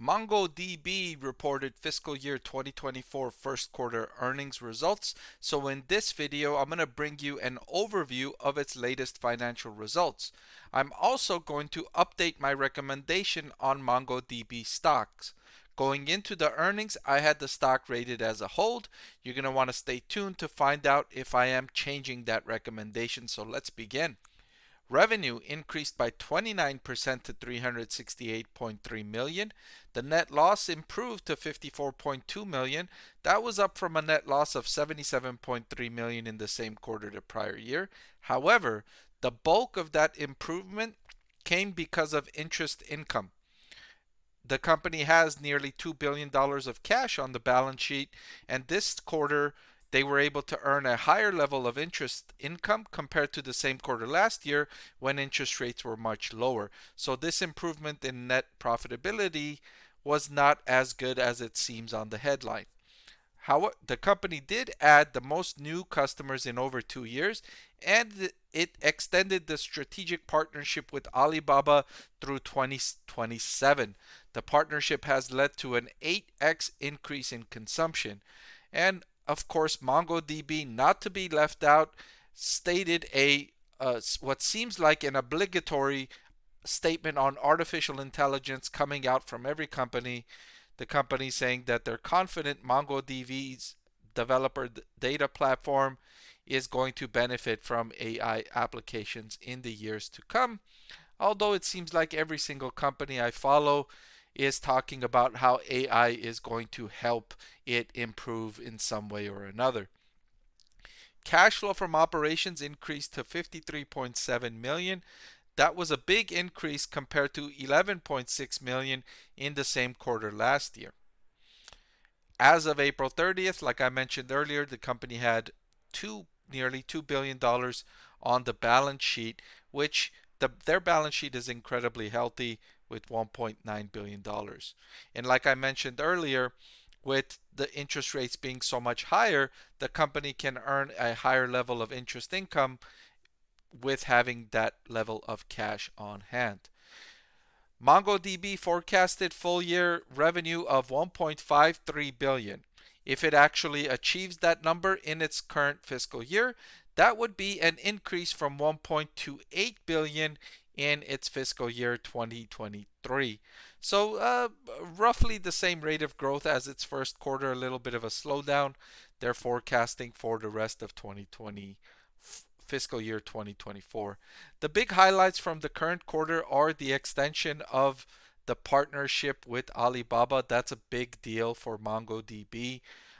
MongoDB reported fiscal year 2024 first quarter earnings results. So in this video, I'm going to bring you an overview of its latest financial results. I'm also going to update my recommendation on MongoDB stocks. Going into the earnings, I had the stock rated as a hold. You're going to want to stay tuned to find out if I am changing that recommendation. So let's begin. Revenue increased by 29% to 368.3 million. The net loss improved to 54.2 million. That was up from a net loss of 77.3 million in the same quarter the prior year. However, the bulk of that improvement came because of interest income. The company has nearly $2 billion of cash on the balance sheet, and this quarter they were able to earn a higher level of interest income compared to the same quarter last year when interest rates were much lower. So this improvement in net profitability was not as good as it seems on the headline. How the company did add the most new customers in over 2 years, and it extended the strategic partnership with Alibaba through 2027. The partnership has led to an 8x increase in consumption. And of course, MongoDB, not to be left out, stated what seems like an obligatory statement on artificial intelligence coming out from every company. The company saying that they're confident MongoDB's developer data platform is going to benefit from AI applications in the years to come. Although it seems like every single company I follow is talking about how AI is going to help it improve in some way or another. Cash flow from operations increased to 53.7 million. That was a big increase compared to 11.6 million in the same quarter last year. As of April 30th, like I mentioned earlier, the company had nearly $2 billion on the balance sheet, which their balance sheet is incredibly healthy with $1.9 billion. And like I mentioned earlier, with the interest rates being so much higher, the company can earn a higher level of interest income with having that level of cash on hand. MongoDB forecasted full year revenue of 1.53 billion. If it actually achieves that number in its current fiscal year, that would be an increase from 1.28 billion in its fiscal year 2023. So roughly the same rate of growth as its first quarter, a little bit of a slowdown. They're forecasting for the rest of fiscal year 2024. The big highlights from the current quarter are the extension of the partnership with Alibaba. That's a big deal for MongoDB.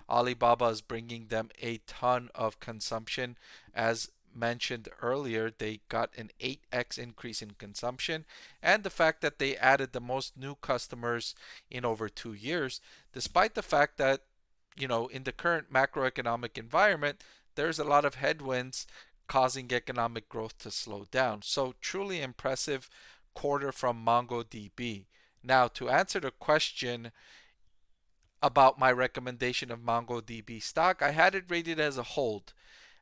Alibaba is bringing them a ton of consumption. As mentioned earlier, they got an 8x increase in consumption, and the fact that they added the most new customers in over 2 years, despite the fact that, in the current macroeconomic environment, there's a lot of headwinds causing economic growth to slow down. So truly impressive quarter from MongoDB. Now, to answer the question about my recommendation of MongoDB stock, I had it rated as a hold.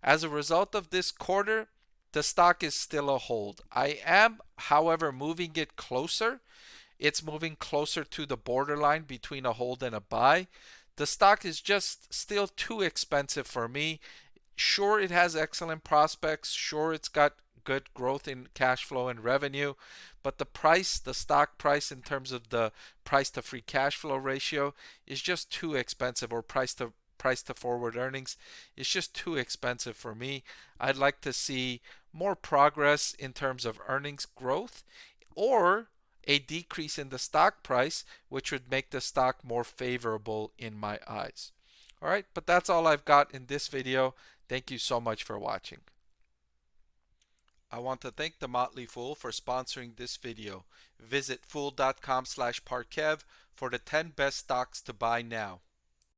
As a result of this quarter, the stock is still a hold. I am, however, moving it closer. It's moving closer to the borderline between a hold and a buy. The stock is just still too expensive for me. Sure, it has excellent prospects. Sure, it's got good growth in cash flow and revenue, but the stock price in terms of the price to free cash flow ratio is just too expensive, or price to forward earnings is just too expensive for me. I'd like to see more progress in terms of earnings growth, or a decrease in the stock price, which would make the stock more favorable in my eyes. All right, but that's all I've got in this video. Thank you so much for watching. I want to thank the Motley Fool for sponsoring this video. Visit fool.com/Parkev for the 10 best stocks to buy now.